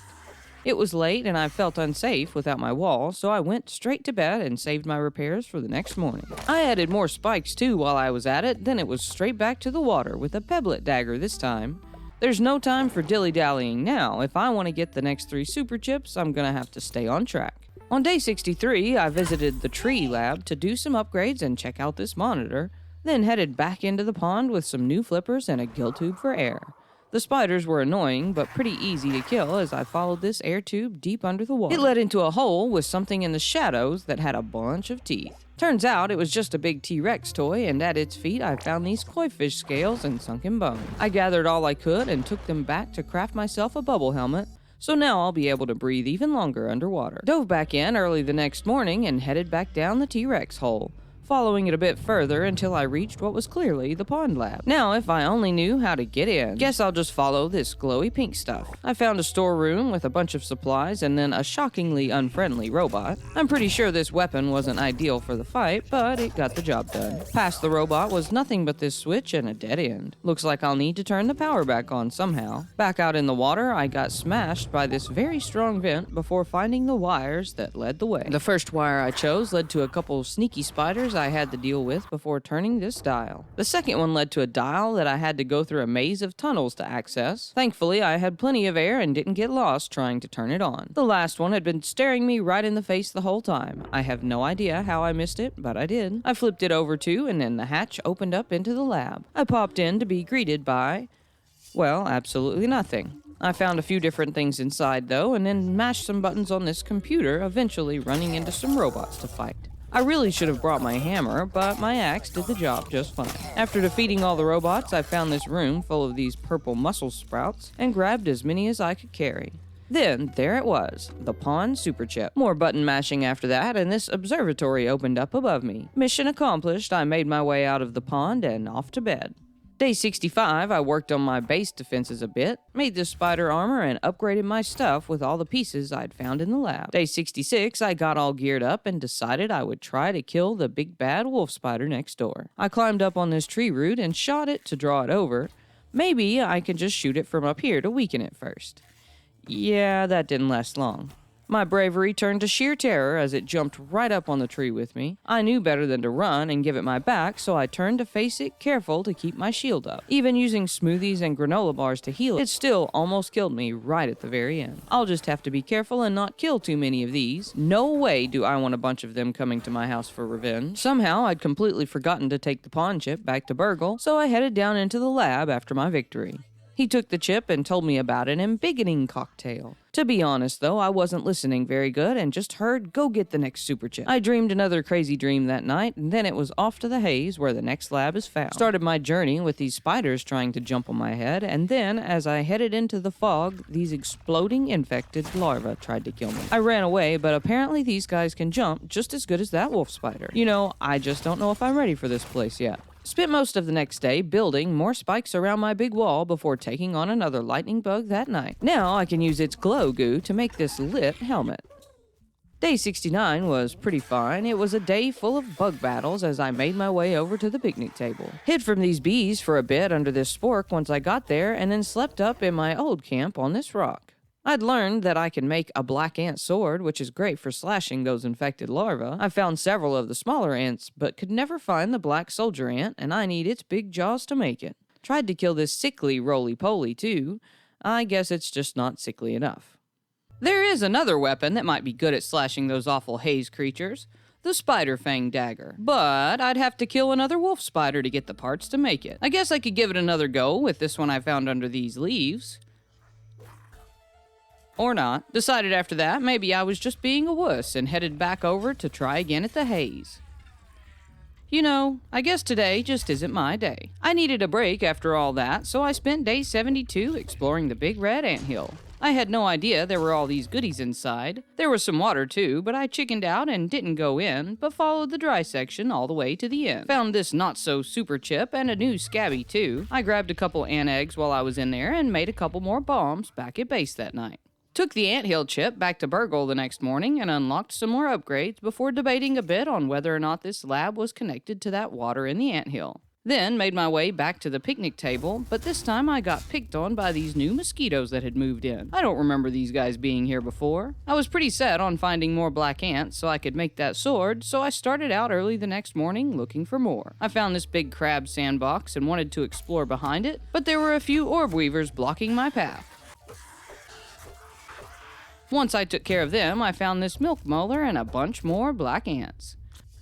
It was late and I felt unsafe without my wall, so I went straight to bed and saved my repairs for the next morning. I added more spikes too while I was at it, then it was straight back to the water with a pebblet dagger this time. There's no time for dilly-dallying now. If I want to get the next 3 super chips, I'm gonna have to stay on track. On day 63, I visited the tree lab to do some upgrades and check out this monitor, then headed back into the pond with some new flippers and a gill tube for air. The spiders were annoying, but pretty easy to kill as I followed this air tube deep under the water. It led into a hole with something in the shadows that had a bunch of teeth. Turns out it was just a big T-Rex toy, and at its feet I found these koi fish scales and sunken bone. I gathered all I could and took them back to craft myself a bubble helmet, so now I'll be able to breathe even longer underwater. Dove back in early the next morning and headed back down the T-Rex hole, following it a bit further until I reached what was clearly the pond lab. Now, if I only knew how to get in. Guess I'll just follow this glowy pink stuff. I found a storeroom with a bunch of supplies and then a shockingly unfriendly robot. I'm pretty sure this weapon wasn't ideal for the fight, but it got the job done. Past the robot was nothing but this switch and a dead end. Looks like I'll need to turn the power back on somehow. Back out in the water, I got smashed by this very strong vent before finding the wires that led the way. The first wire I chose led to a couple of sneaky spiders I had to deal with before turning this dial. The second one led to a dial that I had to go through a maze of tunnels to access. Thankfully, I had plenty of air and didn't get lost trying to turn it on. The last one had been staring me right in the face the whole time. I have no idea how I missed it, but I did. I flipped it over too, and then the hatch opened up into the lab. I popped in to be greeted by, well, absolutely nothing. I found a few different things inside though, and then mashed some buttons on this computer, eventually running into some robots to fight. I really should have brought my hammer, but my axe did the job just fine. After defeating all the robots, I found this room full of these purple mussel sprouts and grabbed as many as I could carry. Then, there it was, the pond super chip. More button mashing after that, and this observatory opened up above me. Mission accomplished, I made my way out of the pond and off to bed. Day 65, I worked on my base defenses a bit, made the spider armor, and upgraded my stuff with all the pieces I'd found in the lab. Day 66, I got all geared up and decided I would try to kill the big bad wolf spider next door. I climbed up on this tree root and shot it to draw it over. Maybe I could just shoot it from up here to weaken it first. Yeah, that didn't last long. My bravery turned to sheer terror as it jumped right up on the tree with me. I knew better than to run and give it my back, so I turned to face it, careful to keep my shield up. Even using smoothies and granola bars to heal it, it still almost killed me right at the very end. I'll just have to be careful and not kill too many of these. No way do I want a bunch of them coming to my house for revenge. Somehow, I'd completely forgotten to take the pawn chip back to Burgle, so I headed down into the lab after my victory. He took the chip and told me about an embiggening cocktail. To be honest, though, I wasn't listening very good and just heard, "Go get the next super chip." I dreamed another crazy dream that night, and then it was off to the Haze, where the next lab is found. Started my journey with these spiders trying to jump on my head, and then, as I headed into the fog, these exploding infected larvae tried to kill me. I ran away, but apparently these guys can jump just as good as that wolf spider. You know, I just don't know if I'm ready for this place yet. Spent most of the next day building more spikes around my big wall before taking on another lightning bug that night. Now I can use its glow goo to make this lit helmet. Day 69 was pretty fine. It was a day full of bug battles as I made my way over to the picnic table. Hid from these bees for a bit under this spork once I got there, and then slept up in my old camp on this rock. I'd learned that I can make a black ant sword, which is great for slashing those infected larvae. I found several of the smaller ants, but could never find the black soldier ant, and I need its big jaws to make it. Tried to kill this sickly roly-poly, too. I guess it's just not sickly enough. There is another weapon that might be good at slashing those awful haze creatures. The spider fang dagger. But I'd have to kill another wolf spider to get the parts to make it. I guess I could give it another go with this one I found under these leaves. Or not. Decided after that maybe I was just being a wuss and headed back over to try again at the Haze. You know, I guess today just isn't my day. I needed a break after all that, so I spent day 72 exploring the big red anthill. I had no idea there were all these goodies inside. There was some water too, but I chickened out and didn't go in, but followed the dry section all the way to the end. Found this not-so-super chip and a new scabby too. I grabbed a couple ant eggs while I was in there and made a couple more bombs back at base that night. Took the anthill chip back to Burgle the next morning and unlocked some more upgrades before debating a bit on whether or not this lab was connected to that water in the anthill. Then made my way back to the picnic table, but this time I got picked on by these new mosquitoes that had moved in. I don't remember these guys being here before. I was pretty set on finding more black ants so I could make that sword, so I started out early the next morning looking for more. I found this big crab sandbox and wanted to explore behind it, but there were a few orb weavers blocking my path. Once I took care of them, I found this milk molar and a bunch more black ants.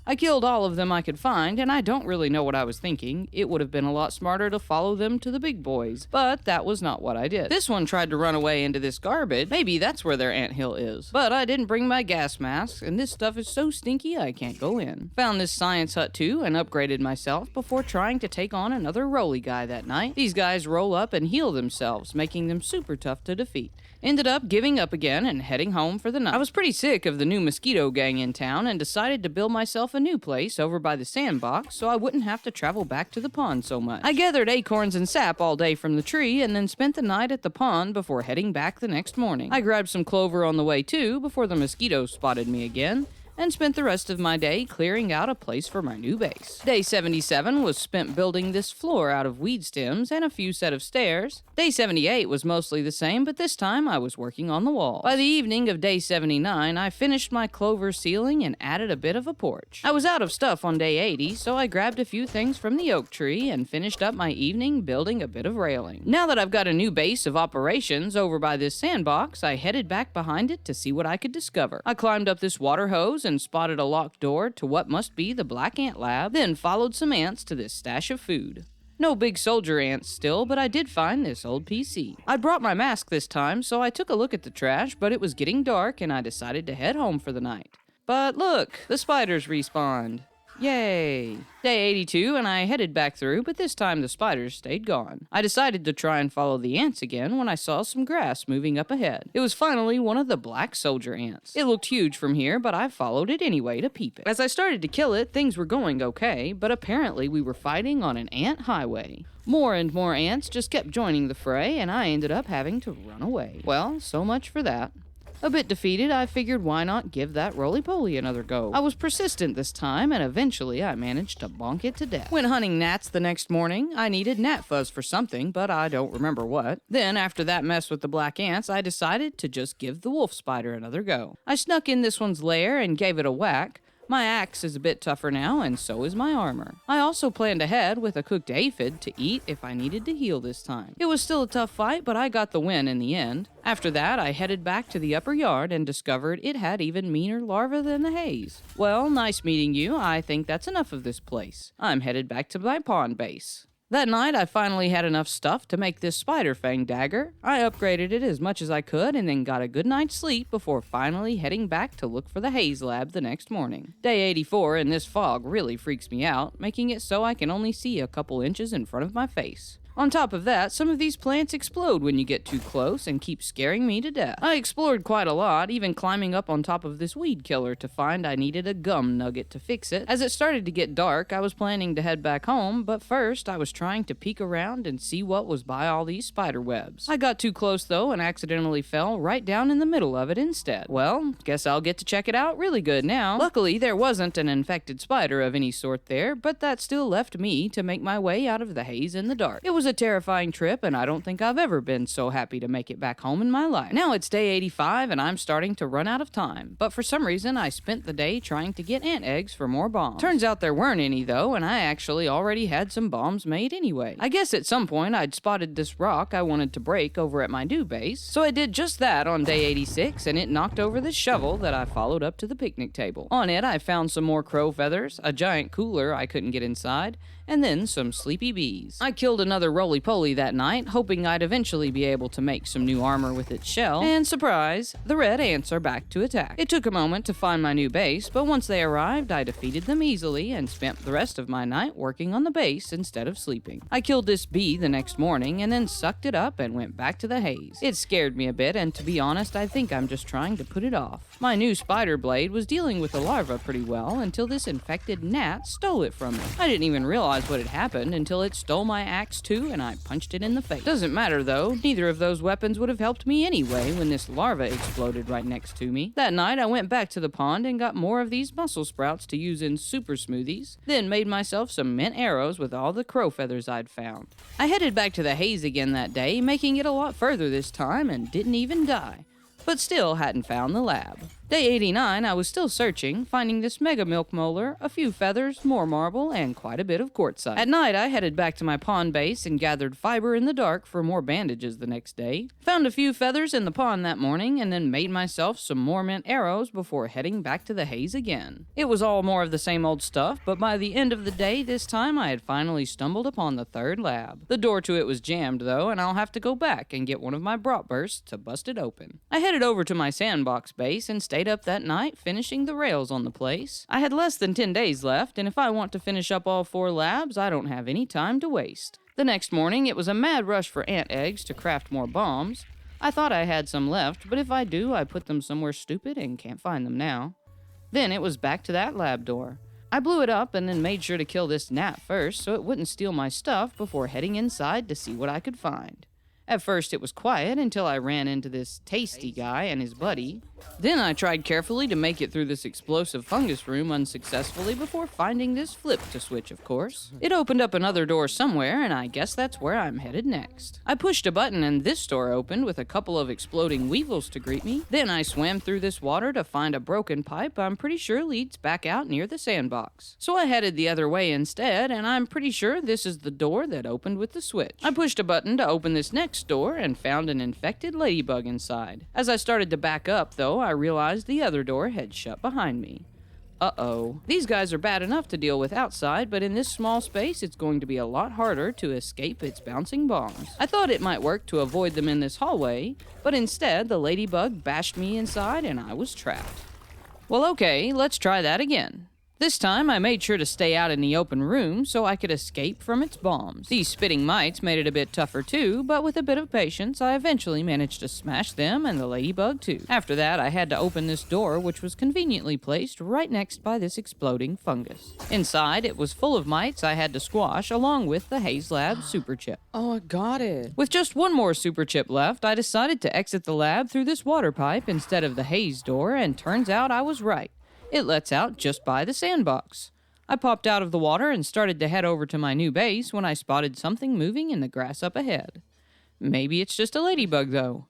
I killed all of them I could find, and I don't really know what I was thinking. It would have been a lot smarter to follow them to the big boys, but that was not what I did. This one tried to run away into this garbage. Maybe that's where their anthill is. But I didn't bring my gas mask, and this stuff is so stinky I can't go in. Found this science hut too, and upgraded myself before trying to take on another roly guy that night. These guys roll up and heal themselves, making them super tough to defeat. Ended up giving up again and heading home for the night. I was pretty sick of the new mosquito gang in town and decided to build myself a new place over by the Sandbox so I wouldn't have to travel back to the pond so much. I gathered acorns and sap all day from the tree and then spent the night at the pond before heading back the next morning. I grabbed some clover on the way too before the mosquitoes spotted me again, and spent the rest of my day clearing out a place for my new base. Day 77 was spent building this floor out of weed stems and a few set of stairs. Day 78 was mostly the same, but this time I was working on the walls. By the evening of day 79, I finished my clover ceiling and added a bit of a porch. I was out of stuff on day 80, so I grabbed a few things from the oak tree and finished up my evening building a bit of railing. Now that I've got a new base of operations over by this sandbox, I headed back behind it to see what I could discover. I climbed up this water hose and spotted a locked door to what must be the black ant lab, then followed some ants to this stash of food. No big soldier ants still, but I did find this old PC. I brought my mask this time, so I took a look at the trash, but it was getting dark and I decided to head home for the night. But look, the spiders respawned. Yay! Day 82 and I headed back through, but this time the spiders stayed gone. I decided to try and follow the ants again when I saw some grass moving up ahead. It was finally one of the black soldier ants. It looked huge from here, but I followed it anyway to peep it. As I started to kill it, things were going okay, but apparently we were fighting on an ant highway. More and more ants just kept joining the fray, and I ended up having to run away. Well, so much for that. A bit defeated, I figured why not give that roly-poly another go. I was persistent this time, and eventually I managed to bonk it to death. Went hunting gnats the next morning. I needed gnat fuzz for something, but I don't remember what. Then, after that mess with the black ants, I decided to just give the wolf spider another go. I snuck in this one's lair and gave it a whack. My axe is a bit tougher now, and so is my armor. I also planned ahead with a cooked aphid to eat if I needed to heal this time. It was still a tough fight, but I got the win in the end. After that, I headed back to the upper yard and discovered it had even meaner larvae than the Haze. Well, nice meeting you. I think that's enough of this place. I'm headed back to my pond base. That night, I finally had enough stuff to make this spider fang dagger. I upgraded it as much as I could and then got a good night's sleep before finally heading back to look for the Haze lab the next morning. Day 84 in this fog really freaks me out, making it so I can only see a couple inches in front of my face. On top of that, some of these plants explode when you get too close and keep scaring me to death. I explored quite a lot, even climbing up on top of this weed killer to find I needed a gum nugget to fix it. As it started to get dark, I was planning to head back home, but first I was trying to peek around and see what was by all these spider webs. I got too close though and accidentally fell right down in the middle of it instead. Well, guess I'll get to check it out really good now. Luckily, there wasn't an infected spider of any sort there, but that still left me to make my way out of the haze in the dark. It was a terrifying trip, and I don't think I've ever been so happy to make it back home in my life. Now it's day 85, and I'm starting to run out of time, but for some reason I spent the day trying to get ant eggs for more bombs. Turns out there weren't any though, and I actually already had some bombs made anyway. I guess at some point I'd spotted this rock I wanted to break over at my new base, so I did just that on day 86, and it knocked over this shovel that I followed up to the picnic table. On it I found some more crow feathers, a giant cooler I couldn't get inside, and then some sleepy bees. I killed another roly-poly that night, hoping I'd eventually be able to make some new armor with its shell, and surprise, the red ants are back to attack. It took a moment to find my new base, but once they arrived, I defeated them easily and spent the rest of my night working on the base instead of sleeping. I killed this bee the next morning and then sucked it up and went back to the haze. It scared me a bit, and to be honest, I think I'm just trying to put it off. My new spider blade was dealing with the larva pretty well until this infected gnat stole it from me. I didn't even realize what had happened until it stole my axe too and I punched it in the face. Doesn't matter though, neither of those weapons would have helped me anyway when this larva exploded right next to me. That night I went back to the pond and got more of these mussel sprouts to use in super smoothies, then made myself some mint arrows with all the crow feathers I'd found. I headed back to the haze again that day, making it a lot further this time and didn't even die, but still hadn't found the lab. Day 89, I was still searching, finding this mega milk molar, a few feathers, more marble, and quite a bit of quartzite. At night, I headed back to my pond base and gathered fiber in the dark for more bandages the next day. Found a few feathers in the pond that morning, and then made myself some more mint arrows before heading back to the haze again. It was all more of the same old stuff, but by the end of the day this time, I had finally stumbled upon the third lab. The door to it was jammed though, and I'll have to go back and get one of my bratwursts to bust it open. I headed over to my Sandbox base and stayed up that night finishing the rails on the place. I had less than 10 days left, and if I want to finish up all 4 labs, I don't have any time to waste. The next morning, it was a mad rush for ant eggs to craft more bombs. I thought I had some left, but if I do, I put them somewhere stupid and can't find them now. Then it was back to that lab door. I blew it up and then made sure to kill this gnat first so it wouldn't steal my stuff before heading inside to see what I could find. At first it was quiet until I ran into this tasty guy and his buddy. Then I tried carefully to make it through this explosive fungus room unsuccessfully before finding this flip to switch, of course. It opened up another door somewhere, and I guess that's where I'm headed next. I pushed a button and this door opened with a couple of exploding weevils to greet me. Then I swam through this water to find a broken pipe I'm pretty sure leads back out near the sandbox. So I headed the other way instead, and I'm pretty sure this is the door that opened with the switch. I pushed a button to open this next door and found an infected ladybug inside. As I started to back up though, I realized the other door had shut behind me. Uh-oh. These guys are bad enough to deal with outside, but in this small space it's going to be a lot harder to escape its bouncing bombs. I thought it might work to avoid them in this hallway, but instead the ladybug bashed me inside and I was trapped. Well, okay, let's try that again. This time, I made sure to stay out in the open room so I could escape from its bombs. These spitting mites made it a bit tougher too, but with a bit of patience, I eventually managed to smash them and the ladybug too. After that, I had to open this door, which was conveniently placed right next by this exploding fungus. Inside, it was full of mites I had to squash along with the Haze Lab super chip. Oh, I got it. With just one more super chip left, I decided to exit the lab through this water pipe instead of the Haze door, and turns out I was right. It lets out just by the Sandbox. I popped out of the water and started to head over to my new base when I spotted something moving in the grass up ahead. Maybe it's just a ladybug, though.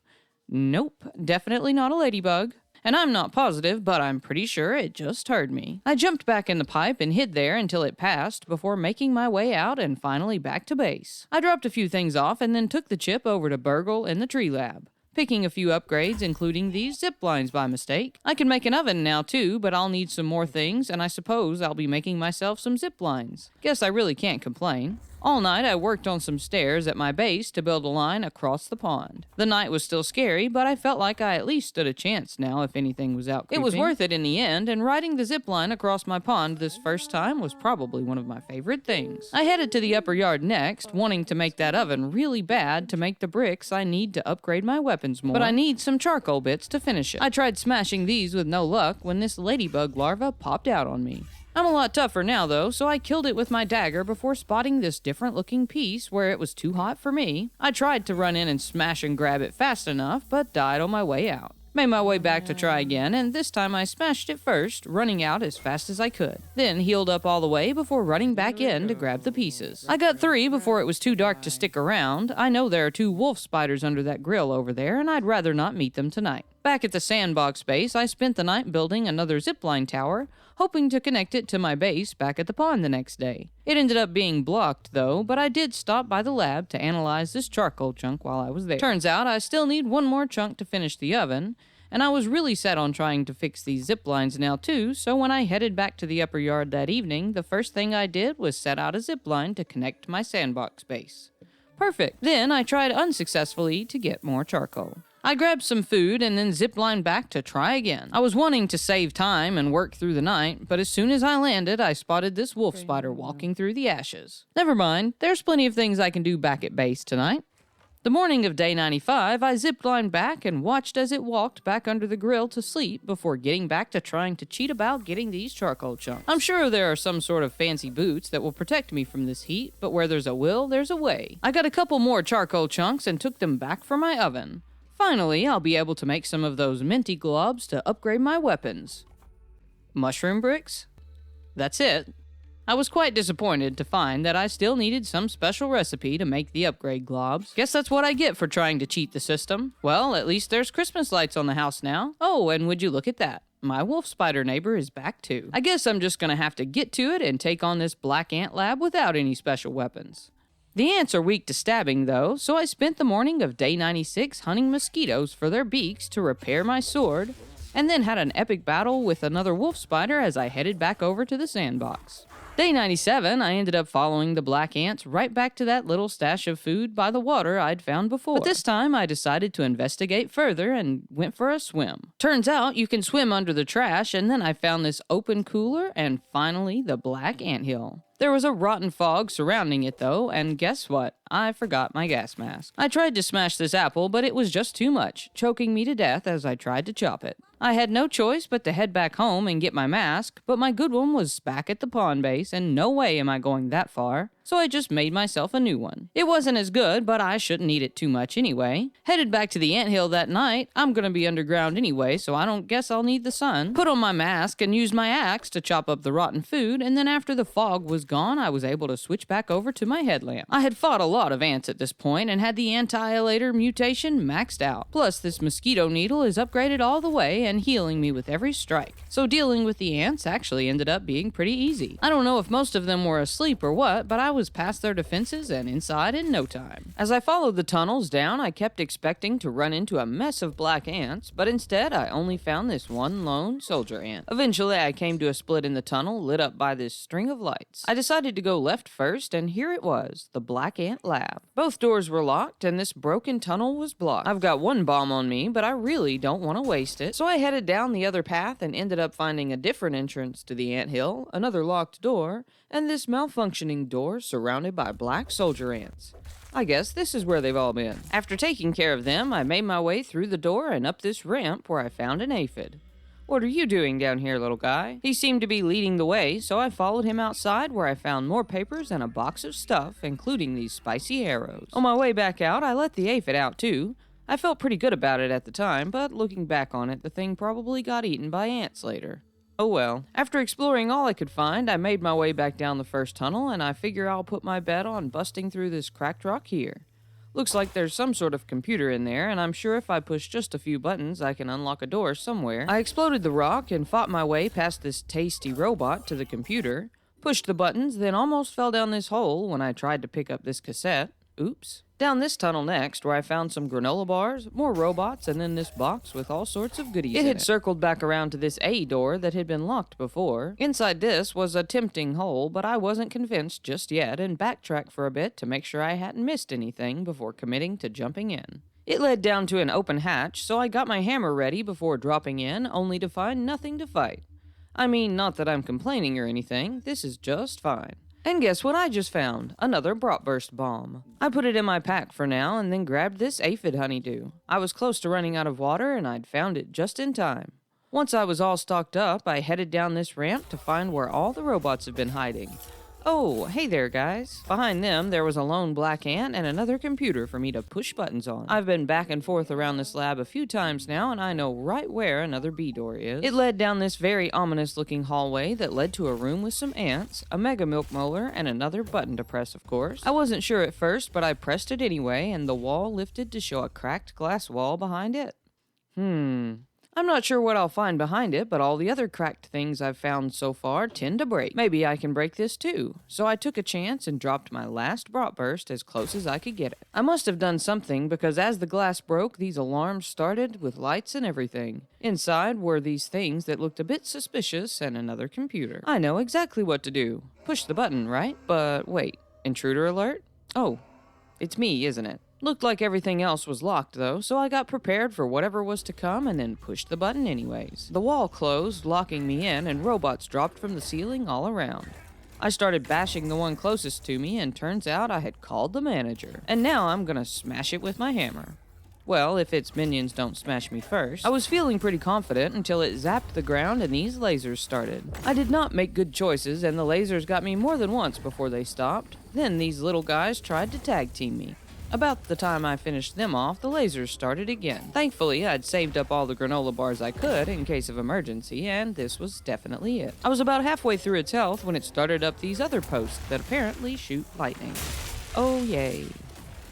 Nope, definitely not a ladybug. And I'm not positive, but I'm pretty sure it just heard me. I jumped back in the pipe and hid there until it passed before making my way out and finally back to base. I dropped a few things off and then took the chip over to Burgle in the tree lab, picking a few upgrades, including these zip lines by mistake. I can make an oven now too, but I'll need some more things, and I suppose I'll be making myself some zip lines. Guess I really can't complain. All night I worked on some stairs at my base to build a line across the pond. The night was still scary, but I felt like I at least stood a chance now if anything was out creeping. It was worth it in the end, and riding the zip line across my pond this first time was probably one of my favorite things. I headed to the upper yard next, wanting to make that oven really bad to make the bricks I need to upgrade my weapons more, but I need some charcoal bits to finish it. I tried smashing these with no luck when this ladybug larva popped out on me. I'm a lot tougher now, though, so I killed it with my dagger before spotting this different-looking piece where it was too hot for me. I tried to run in and smash and grab it fast enough, but died on my way out. Made my way back to try again, and this time I smashed it first, running out as fast as I could. Then healed up all the way before running back in to grab the pieces. I got 3 before it was too dark to stick around. I know there are 2 wolf spiders under that grill over there, and I'd rather not meet them tonight. Back at the Sandbox base, I spent the night building another zipline tower, hoping to connect it to my base back at the pond the next day. It ended up being blocked, though, but I did stop by the lab to analyze this charcoal chunk while I was there. Turns out I still need one more chunk to finish the oven, and I was really set on trying to fix these zip lines now too, so when I headed back to the upper yard that evening, the first thing I did was set out a zip line to connect to my Sandbox base. Perfect. Then I tried unsuccessfully to get more charcoal. I grabbed some food and then ziplined back to try again. I was wanting to save time and work through the night, but as soon as I landed, I spotted this wolf spider walking through the ashes. Never mind, there's plenty of things I can do back at base tonight. The morning of day 95, I ziplined back and watched as it walked back under the grill to sleep before getting back to trying to cheat about getting these charcoal chunks. I'm sure there are some sort of fancy boots that will protect me from this heat, but where there's a will, there's a way. I got a couple more charcoal chunks and took them back for my oven. Finally, I'll be able to make some of those minty globs to upgrade my weapons. Mushroom bricks? That's it. I was quite disappointed to find that I still needed some special recipe to make the upgrade globs. Guess that's what I get for trying to cheat the system. Well, at least there's Christmas lights on the house now. Oh, and would you look at that? My wolf spider neighbor is back too. I guess I'm just gonna have to get to it and take on this black ant lab without any special weapons. The ants are weak to stabbing, though, so I spent the morning of day 96 hunting mosquitoes for their beaks to repair my sword, and then had an epic battle with another wolf spider as I headed back over to the Sandbox. Day 97, I ended up following the black ants right back to that little stash of food by the water I'd found before. But this time, I decided to investigate further and went for a swim. Turns out you can swim under the trash, and then I found this open cooler and finally the black anthill. There was a rotten fog surrounding it, though, and guess what? I forgot my gas mask. I tried to smash this apple, but it was just too much, choking me to death as I tried to chop it. I had no choice but to head back home and get my mask, but my good one was back at the pond base, and no way am I going that far, so I just made myself a new one. It wasn't as good, but I shouldn't eat it too much anyway. Headed back to the anthill that night, I'm gonna be underground anyway, so I don't guess I'll need the sun. Put on my mask and used my axe to chop up the rotten food, and then after the fog was gone, I was able to switch back over to my headlamp. I had fought a lot of ants at this point and had the annihilator mutation maxed out. Plus, this mosquito needle is upgraded all the way and healing me with every strike. So dealing with the ants actually ended up being pretty easy. I don't know if most of them were asleep or what, but I was past their defenses and inside in no time. As I followed the tunnels down, I kept expecting to run into a mess of black ants, but instead I only found this one lone soldier ant. Eventually, I came to a split in the tunnel lit up by this string of lights. I decided to go left first, and here it was, the black ant lab. Both doors were locked, and this broken tunnel was blocked. I've got one bomb on me, but I really don't want to waste it, so I headed down the other path and ended up finding a different entrance to the anthill, another locked door, and this malfunctioning door surrounded by black soldier ants. I guess this is where they've all been. After taking care of them, I made my way through the door and up this ramp where I found an aphid. "What are you doing down here, little guy?" He seemed to be leading the way, so I followed him outside where I found more papers and a box of stuff, including these spicy arrows. On my way back out, I let the aphid out too. I felt pretty good about it at the time, but looking back on it, the thing probably got eaten by ants later. Oh well. After exploring all I could find, I made my way back down the first tunnel, and I figure I'll put my bet on busting through this cracked rock here. Looks like there's some sort of computer in there, and I'm sure if I push just a few buttons, I can unlock a door somewhere. I exploded the rock and fought my way past this tasty robot to the computer, pushed the buttons, then almost fell down this hole when I tried to pick up this cassette. Oops. Down this tunnel next, where I found some granola bars, more robots, and then this box with all sorts of goodies in it. It had circled back around to this A door that had been locked before. Inside this was a tempting hole, but I wasn't convinced just yet and backtracked for a bit to make sure I hadn't missed anything before committing to jumping in. It led down to an open hatch, so I got my hammer ready before dropping in, only to find nothing to fight. I mean, not that I'm complaining or anything, this is just fine. And guess what I just found? Another Bratwurst bomb. I put it in my pack for now and then grabbed this aphid honeydew. I was close to running out of water and I'd found it just in time. Once I was all stocked up, I headed down this ramp to find where all the robots have been hiding. Oh, hey there, guys. Behind them, there was a lone black ant and another computer for me to push buttons on. I've been back and forth around this lab a few times now, and I know right where another B door is. It led down this very ominous-looking hallway that led to a room with some ants, a mega milk molar, and another button to press, of course. I wasn't sure at first, but I pressed it anyway, and the wall lifted to show a cracked glass wall behind it. I'm not sure what I'll find behind it, but all the other cracked things I've found so far tend to break. Maybe I can break this too. So I took a chance and dropped my last Bratwurst as close as I could get it. I must have done something because as the glass broke, these alarms started with lights and everything. Inside were these things that looked a bit suspicious and another computer. I know exactly what to do. Push the button, right? But wait, intruder alert? Oh, it's me, isn't it? Looked like everything else was locked, though, so I got prepared for whatever was to come and then pushed the button anyways. The wall closed, locking me in, and robots dropped from the ceiling all around. I started bashing the one closest to me, and turns out I had called the manager. And now I'm gonna smash it with my hammer. Well, if its minions don't smash me first. I was feeling pretty confident until it zapped the ground and these lasers started. I did not make good choices, and the lasers got me more than once before they stopped. Then these little guys tried to tag team me. About the time I finished them off, the lasers started again. Thankfully, I'd saved up all the granola bars I could in case of emergency, and this was definitely it. I was about halfway through its health when it started up these other posts that apparently shoot lightning. Oh yay.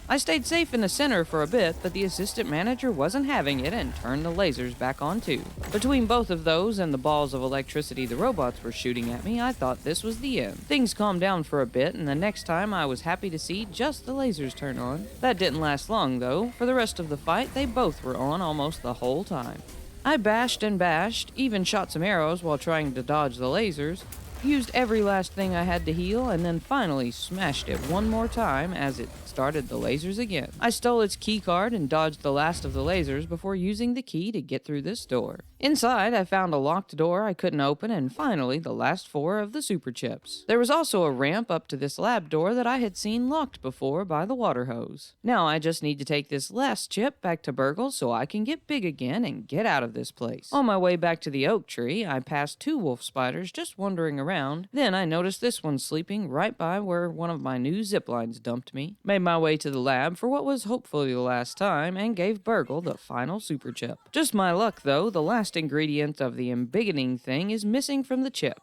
I stayed safe in the center for a bit, but the assistant manager wasn't having it and turned the lasers back on too. Between both of those and the balls of electricity the robots were shooting at me, I thought this was the end. Things calmed down for a bit, and the next time I was happy to see just the lasers turn on. That didn't last long though. For the rest of the fight, they both were on almost the whole time. I bashed and bashed, even shot some arrows while trying to dodge the lasers, used every last thing I had to heal, and then finally smashed it one more time as it started the lasers again. I stole its key card and dodged the last of the lasers before using the key to get through this door. Inside, I found a locked door I couldn't open and finally the last 4 of the super chips. There was also a ramp up to this lab door that I had seen locked before by the water hose. Now I just need to take this last chip back to Burgle so I can get big again and get out of this place. On my way back to the oak tree, I passed 2 wolf spiders just wandering around. Then I noticed this one sleeping right by where one of my new zip lines dumped me. Made my way to the lab for what was hopefully the last time and gave Burgle the final super chip. Just my luck though, the last ingredient of the embiggening thing is missing from the chip.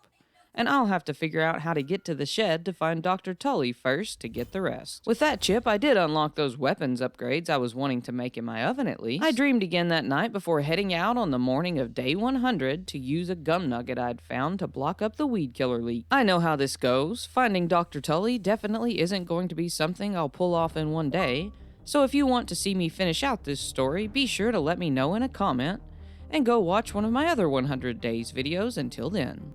and I'll have to figure out how to get to the shed to find Dr. Tully first to get the rest. With that chip, I did unlock those weapons upgrades I was wanting to make in my oven at least. I dreamed again that night before heading out on the morning of day 100 to use a gum nugget I'd found to block up the weed killer leak. I know how this goes. Finding Dr. Tully definitely isn't going to be something I'll pull off in one day, so if you want to see me finish out this story, be sure to let me know in a comment, and go watch one of my other 100 Days videos until then.